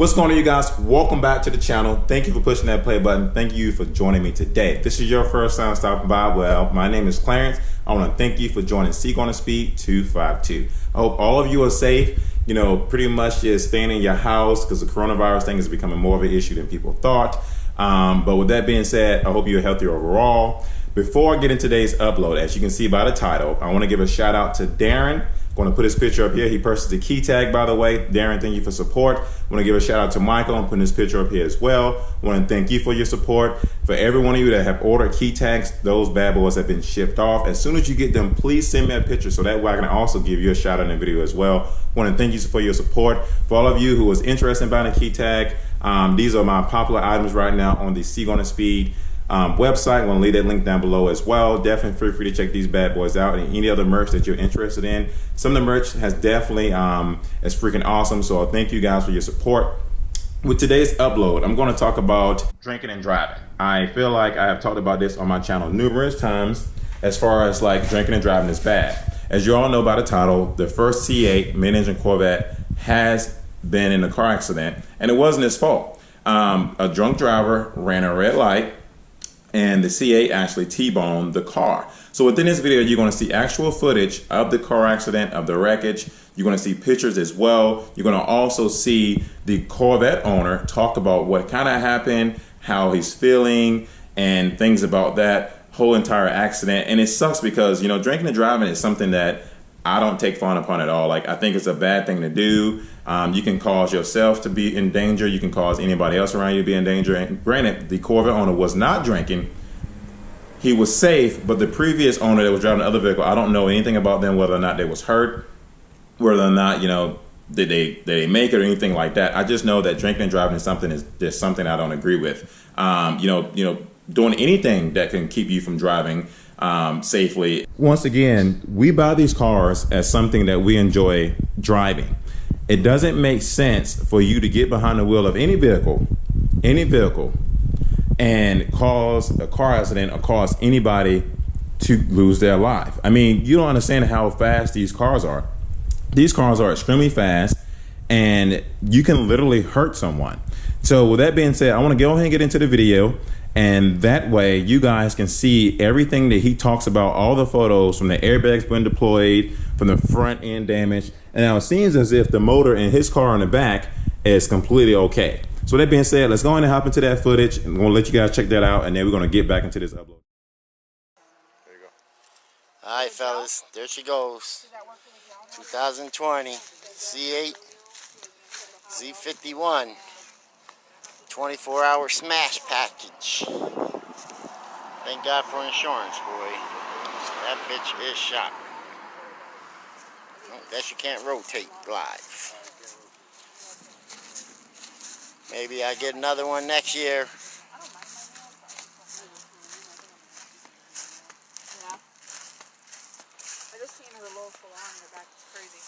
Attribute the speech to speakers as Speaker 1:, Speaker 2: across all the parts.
Speaker 1: What's going on, you guys? Welcome back to the channel. Thank you for pushing that play button. Thank you for joining me today. If this is your first time stopping by, well, my name is Clarence. I want to thank you for joining Seek on the Speed 252. I hope all of you are safe. You know, pretty much just staying in your house because the coronavirus thing is becoming more of an issue than people thought. But with that being said, I hope you're healthy overall. Before I get into today's upload, as you can see by the title, I want to give a shout out to Darren. I'm going to put his picture up here. He purchased the key tag, by the way. Darren, thank you for support. I want to give a shout out to Michael. I'm putting his picture up here as well. I want to thank you for your support. For every one of you that have ordered key tags, those bad boys have been shipped off. As soon as you get them, please send me a picture so that way I can also give you a shout out in the video as well. I want to thank you for your support. For all of you who was interested in buying a key tag, these are my popular items right now on the Seek on the Speed website. I'm going to leave that link down below as well. Definitely feel free to check these bad boys out and any other merch that you're interested in. Some of the merch has definitely is freaking awesome, so thank you guys for your support. With today's upload, I'm going to talk about drinking and driving. I feel like I have talked about this on my channel numerous times as far as like drinking and driving is bad. As you all know by the title, the first C8 Mid Engine Corvette has been in a car accident, and it wasn't his fault. A drunk driver ran a red light and the C8 actually T-boned the car. So within this video, you're going to see actual footage of the car accident, of the wreckage. You're going to see pictures as well. You're going to also see the Corvette owner talk about what kind of happened, how he's feeling, and things about that whole entire accident. And it sucks because, you know, drinking and driving is something that I don't take fun upon at all. Like, I think it's a bad thing to do. You can cause yourself to be in danger. You can cause anybody else around you to be in danger. And granted, the Corvette owner was not drinking. He was safe, but the previous owner that was driving the other vehicle, I don't know anything about them, whether or not they was hurt, whether or not, you know, did they make it or anything like that. I just know that drinking and driving is something I don't agree with. You know, doing anything that can keep you from driving safely. Once again, we buy these cars as something that we enjoy driving. It doesn't make sense for you to get behind the wheel of any vehicle, and cause a car accident or cause anybody to lose their life. I mean, you don't understand how fast these cars are. These cars are extremely fast, and you can literally hurt someone. So with that being said, I want to go ahead and get into the video. And that way you guys can see everything that he talks about, all the photos from the airbags being deployed, from the front end damage. And now it seems as if the motor in his car in the back is completely okay. So that being said, let's go ahead and hop into that footage. I'm going to let you guys check that out, and then we're going to get back into this upload.
Speaker 2: There you go. All right, fellas, there she goes. 2020 C8 Z51. 24-hour smash package. Thank God for insurance, boy. That bitch is shot. Guess you can't rotate live. Maybe I get another one next year.
Speaker 3: Yeah. I just seen her low full on in the back. It's crazy.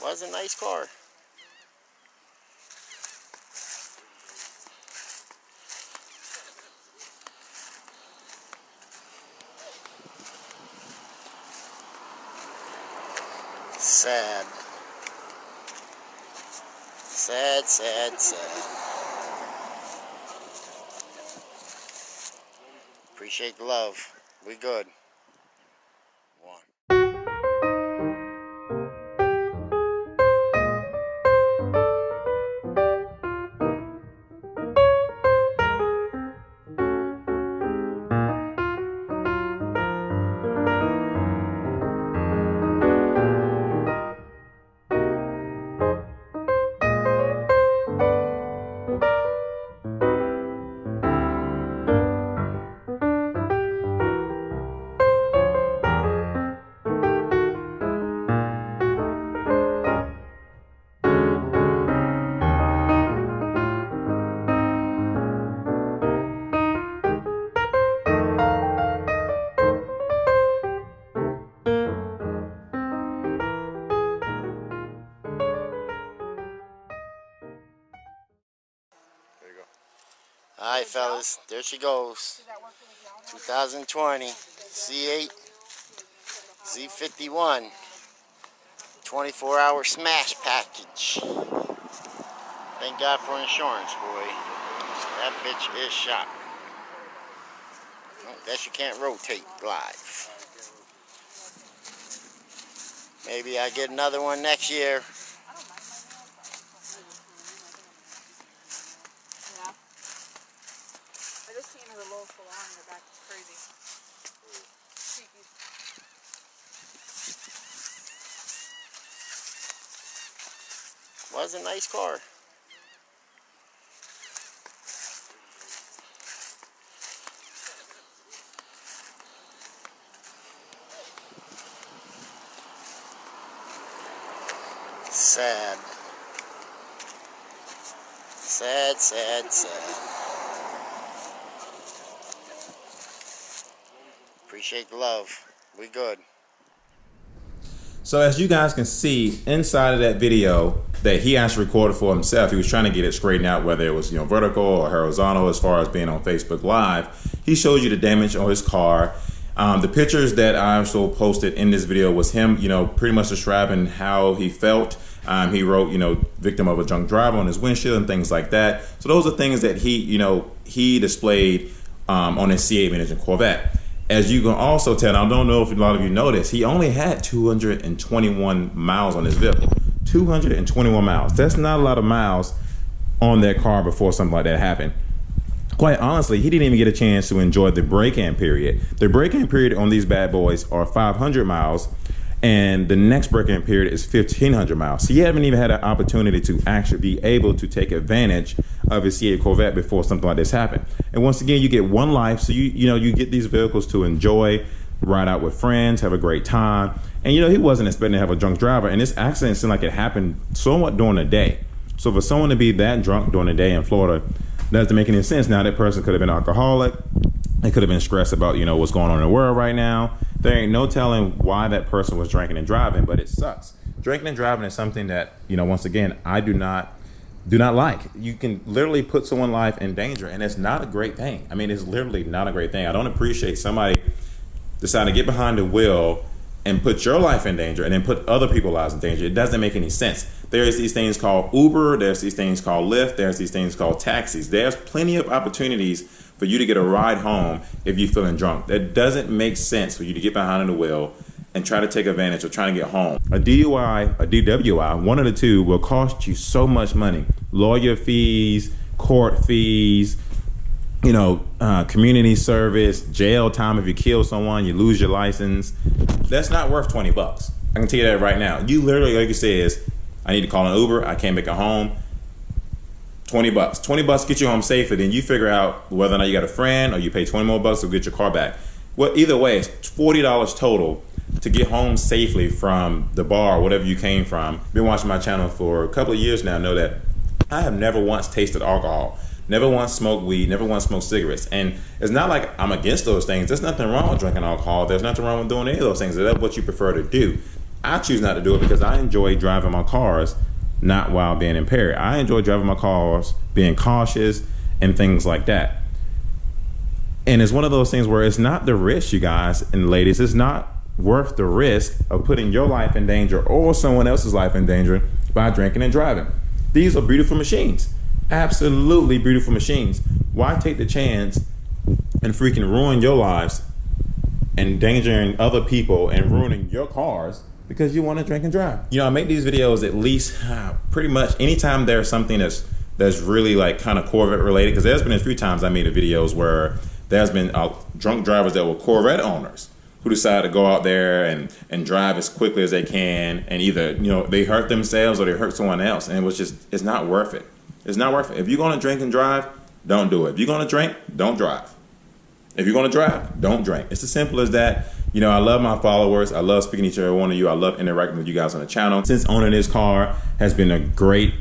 Speaker 2: Was a nice car. Sad. Sad, sad, sad. Appreciate the love. We good. Alright, fellas, there she goes. 2020 C8 Z51 24-hour smash package. Thank God for insurance, boy. That bitch is shot. I guess you can't rotate live. Maybe I get another one next year.
Speaker 3: Yeah. I just seen it a little full on in the back. It's crazy.
Speaker 2: Was a nice car. Sad. Sad, sad, sad. Appreciate the love. We good.
Speaker 1: So as you guys can see inside of that video that he actually recorded for himself, he was trying to get it straightened out, whether it was, you know, vertical or horizontal as far as being on Facebook Live. He showed you the damage on his car. The pictures that I also posted in this video was him, you know, pretty much describing how he felt. He wrote, you know, victim of a drunk driver on his windshield and things like that. So those are things that he, you know, he displayed on his C8 Mid Engine Corvette. As you can also tell, I don't know if a lot of you know this, he only had 221 miles on his vehicle. 221 miles. That's not a lot of miles on that car before something like that happened. Quite honestly, he didn't even get a chance to enjoy the break-in period. The break-in period on these bad boys are 500 miles, and the next break-in period is 1,500 miles. So he haven't even had an opportunity to actually be able to take advantage of his C8 Corvette before something like this happened. And once again, you get one life, so you get these vehicles to enjoy, ride out with friends, have a great time. And you know, he wasn't expecting to have a drunk driver, and this accident seemed like it happened somewhat during the day. So for someone to be that drunk during the day in Florida doesn't make any sense. Now that person could have been alcoholic. They could have been stressed about, you know, what's going on in the world right now. There ain't no telling why that person was drinking and driving, but it sucks. Drinking and driving is something that, you know, once again, I do not like. You can literally put someone's life in danger, and it's not a great thing. I mean, it's literally not a great thing. I don't appreciate somebody deciding to get behind the wheel and put your life in danger and then put other people's lives in danger. It doesn't make any sense. There's these things called Uber, there's these things called Lyft, there's these things called taxis. There's plenty of opportunities for you to get a ride home if you're feeling drunk. That doesn't make sense for you to get behind the wheel and try to take advantage of trying to get home. A DUI, a DWI, one of the two will cost you so much money. Lawyer fees, court fees, you know, community service, jail time if you kill someone, you lose your license. That's not worth 20 bucks. I can tell you that right now. You literally, like you say, is I need to call an Uber, I can't make it home. 20 bucks. 20 bucks get you home safer, then you figure out whether or not you got a friend or you pay 20 more bucks to get your car back. Well, either way, it's $40 total to get home safely from the bar, whatever you came from. Been watching my channel for a couple of years now, know that I have never once tasted alcohol, never once smoked weed, never once smoked cigarettes. And it's not like I'm against those things. There's nothing wrong with drinking alcohol. There's nothing wrong with doing any of those things. That's what you prefer to do. I choose not to do it because I enjoy driving my cars not while being impaired. I enjoy driving my cars, being cautious and things like that. And it's one of those things where it's not the risk, you guys and ladies, it's not worth the risk of putting your life in danger or someone else's life in danger by drinking and driving. These are beautiful machines, absolutely beautiful machines. Why take the chance and freaking ruin your lives, endangering other people and ruining your cars because you want to drink and drive? You know, I make these videos at least pretty much anytime there's something that's really like kind of Corvette related, because there's been a few times I made videos where there's been drunk drivers that were Corvette owners who decide to go out there and drive as quickly as they can, and either, you know, they hurt themselves or they hurt someone else, and it was just, it's not worth it. It's not worth it. If you're going to drink and drive, don't do it. If you're going to drink, don't drive. If you're going to drive, don't drink. It's as simple as that. You know, I love my followers. I love speaking to each and every one of you. I love interacting with you guys on the channel. Since owning this car has been a great,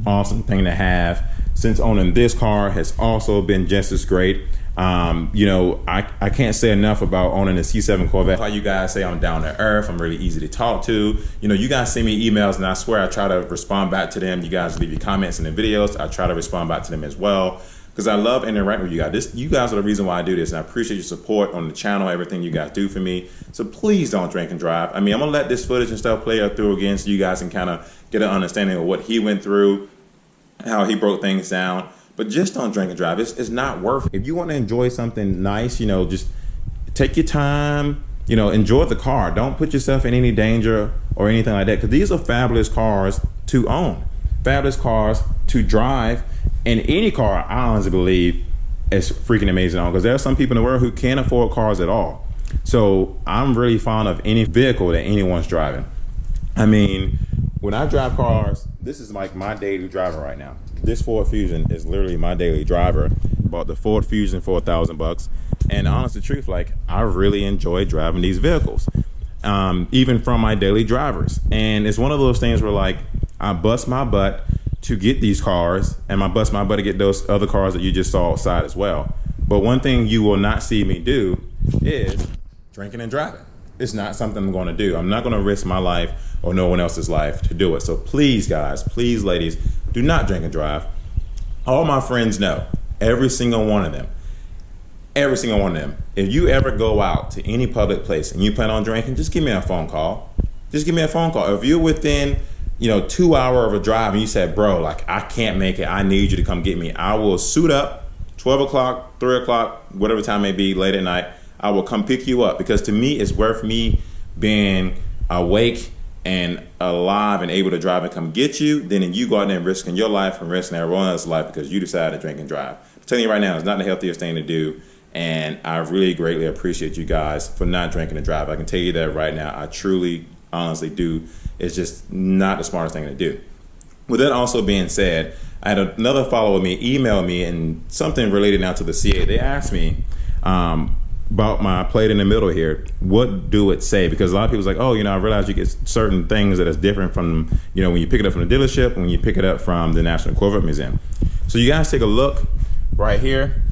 Speaker 1: awesome thing to have. Since owning this car has also been just as great. You know, I can't say enough about owning a C7 Corvette. How you guys say I'm down to earth, I'm really easy to talk to. You know, you guys send me emails and I swear I try to respond back to them. You guys leave your comments in the videos, I try to respond back to them as well. because I love interacting with you guys. You guys are the reason why I do this, and I appreciate your support on the channel, everything you guys do for me. So please don't drink and drive. I mean, I'm gonna let this footage and stuff play through again so you guys can kind of get an understanding of what he went through, how he broke things down. But just don't drink and drive. It's not worth it. If you want to enjoy something nice, you know, just take your time, you know, enjoy the car. Don't put yourself in any danger or anything like that, because these are fabulous cars to own, fabulous cars to drive, and any car I honestly believe is freaking amazing on, because there are some people in the world who can't afford cars at all. So I'm really fond of any vehicle that anyone's driving. I mean, when I drive cars, this is like my daily driver right now. This Ford Fusion is literally my daily driver. Bought the Ford Fusion for $1,000, and honest to truth, like, I really enjoy driving these vehicles, even from my daily drivers. And it's one of those things where, like, I bust my butt to get these cars, and I bust my butt to get those other cars that you just saw outside as well. But one thing you will not see me do is drinking and driving. It's not something I'm going to do. I'm not going to risk my life or no one else's life to do it. So please, guys, please, ladies, do not drink and drive. All my friends know, every single one of them, if you ever go out to any public place and you plan on drinking, just give me a phone call. Just give me a phone call. If you're within, you know, 2 hours of a drive and you said, bro, like, I can't make it, I need you to come get me, I will suit up 12 o'clock, 3 o'clock, whatever time it may be, late at night. I will come pick you up, because to me, it's worth me being awake and alive and able to drive and come get you, then you go out there and risking your life and risking everyone else's life because you decided to drink and drive. I'm telling you right now, it's not the healthiest thing to do, and I really greatly appreciate you guys for not drinking and drive. I can tell you that right now. I truly, honestly do. It's just not the smartest thing to do. With that also being said, I had another follower me email me, and something related now to the C8. They asked me about my plate in the middle here, what do it say? Because a lot of people's like, oh, you know, I realize you get certain things that is different from, you know, when you pick it up from the dealership, when you pick it up from the National Corvette Museum. So you guys take a look right here.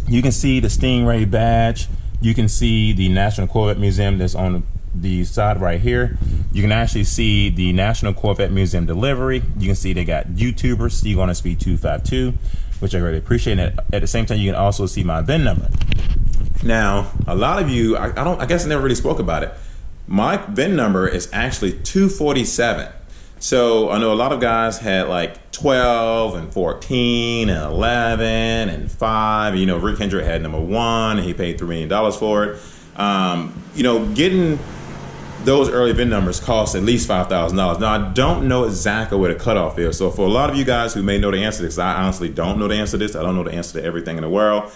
Speaker 1: You can see the Stingray badge. You can see the National Corvette Museum that's on the side right here. You can actually see the National Corvette Museum delivery. You can see they got YouTubers, Steve on Speed 252, which I really appreciate. And at the same time, you can also see my VIN number. Now, a lot of you, I guess I never really spoke about it. My VIN number is actually 247. So I know a lot of guys had like 12 and 14 and 11 and 5. You know, Rick Hendrick had number 1 and he paid $3 million for it. You know, getting those early VIN numbers cost at least $5,000. Now, I don't know exactly where the cutoff is. So for a lot of you guys who may know the answer to this, I honestly don't know the answer to this. I don't know the answer to everything in the world.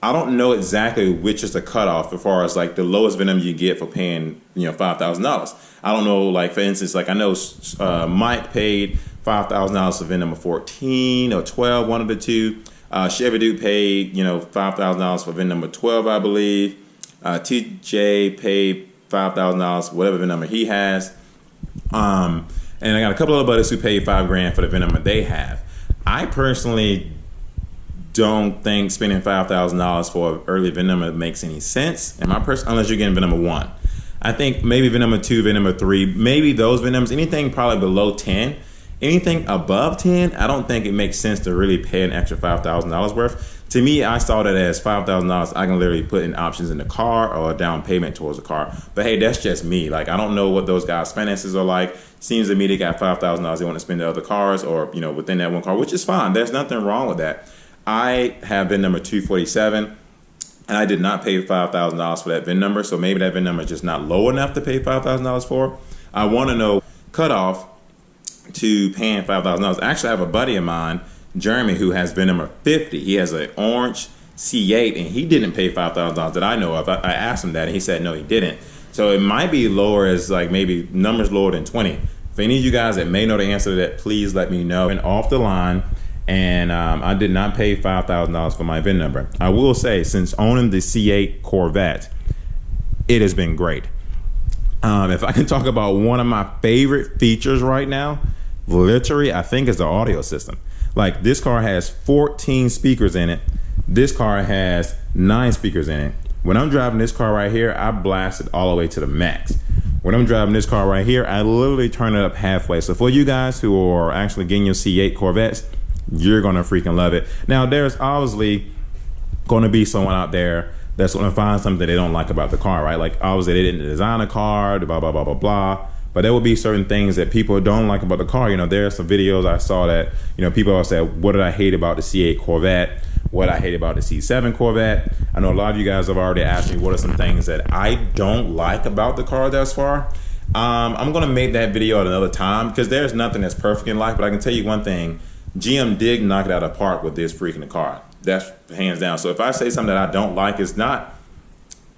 Speaker 1: I don't know exactly which is the cutoff as far as like the lowest VIN number you get for paying, you know, $5,000. I don't know, like, for instance, like I know Mike paid $5,000 for VIN number 14 or 12, one of the two. Chevy Duke paid, you know, $5,000 for VIN number 12, I believe. TJ paid $5,000 for whatever VIN number he has. And I got a couple of buddies who paid $5 grand for the VIN number they have. I personally don't think spending $5,000 for an early VIN number makes any sense. And unless you're getting VIN number 1. I think maybe VIN number 2, VIN number 3, maybe those VIN numbers, anything probably below 10. Anything above 10, I don't think it makes sense to really pay an extra $5,000 worth. To me, I saw that as $5,000 I can literally put in options in the car or a down payment towards the car. But hey, that's just me. Like, I don't know what those guys' finances are like. Seems to me they got $5,000 they want to spend on other cars, or, you know, within that one car, which is fine. There's nothing wrong with that. I have VIN number 247, and I did not pay $5,000 for that VIN number, so maybe that VIN number is just not low enough to pay $5,000 for. I want to know cutoff to paying $5,000. Actually, I have a buddy of mine, Jeremy, who has VIN number 50. He has an orange C8, and he didn't pay $5,000 that I know of. I asked him that, and he said no, he didn't. So it might be lower, as like maybe numbers lower than 20. For any of you guys that may know the answer to that, please let me know. And off the line, and I did not pay $5,000 for my VIN number. I will say, since owning the C8 Corvette, it has been great. If I can talk about one of my favorite features right now, literally, I think is the audio system. Like, this car has 14 speakers in it. This car has 9 speakers in it. When I'm driving this car right here, I blast it all the way to the max. When I'm driving this car right here, I literally turn it up halfway. So for you guys who are actually getting your C8 Corvettes, you're gonna freaking love it. Now, there's obviously gonna be someone out there that's gonna find something they don't like about the car, right? Like, obviously they didn't design a car, blah blah blah blah blah. But there will be certain things that people don't like about the car. You know, there are some videos I saw that, you know, people have said, what did I hate about the C8 Corvette? What I hate about the C7 Corvette? I know a lot of you guys have already asked me what are some things that I don't like about the car thus far. I'm gonna make that video at another time because there's nothing that's perfect in life, but I can tell you one thing, GM did knock it out of the park with this freaking car. That's hands down. So if I say something that I don't like, it's not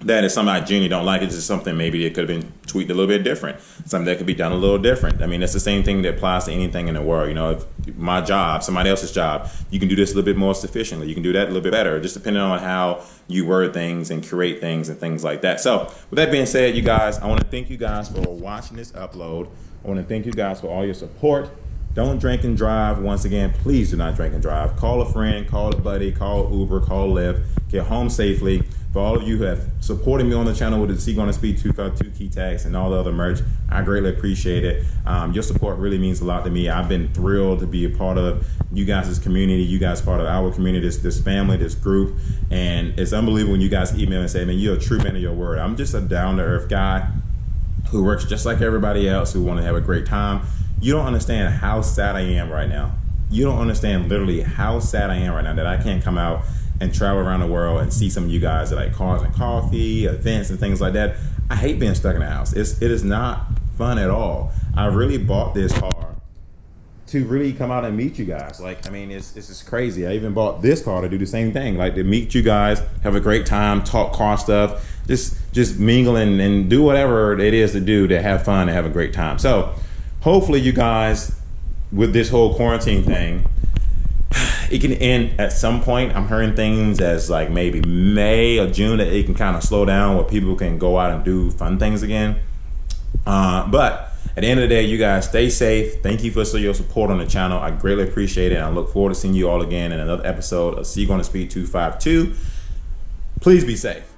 Speaker 1: that it's something I genuinely don't like. It's just something maybe it could have been tweaked a little bit different. Something that could be done a little different. I mean, that's the same thing that applies to anything in the world. You know, if my job, somebody else's job, you can do this a little bit more sufficiently. You can do that a little bit better, just depending on how you word things and curate things and things like that. So with that being said, you guys, I want to thank you guys for watching this upload. I want to thank you guys for all your support. Don't drink and drive. Once again, please do not drink and drive. Call a friend, call a buddy, call Uber, call Lyft. Get home safely. For all of you who have supported me on the channel with the C8 Corvette 252 key tags and all the other merch, I greatly appreciate it. Your support really means a lot to me. I've been thrilled to be a part of you guys' community, you guys part of our community, this family, this group, and it's unbelievable when you guys email and say, man, you're a true man of your word. I'm just a down-to-earth guy who works just like everybody else who want to have a great time. You don't understand how sad I am right now. You don't understand literally how sad I am right now that I can't come out and travel around the world and see some of you guys that like cars and coffee, events and things like that. I hate being stuck in the house. It is not fun at all. I really bought this car to really come out and meet you guys. Like, I mean, it's just crazy. I even bought this car to do the same thing, like to meet you guys, have a great time, talk car stuff, just mingle and do whatever it is to do to have fun and have a great time. So hopefully you guys, with this whole quarantine thing, it can end at some point. I'm hearing things as like maybe May or June that it can kind of slow down where people can go out and do fun things again. But at the end of the day, you guys stay safe. Thank you for your support on the channel. I greatly appreciate it. And I look forward to seeing you all again in another episode of C8 Corvette 252. Please be safe.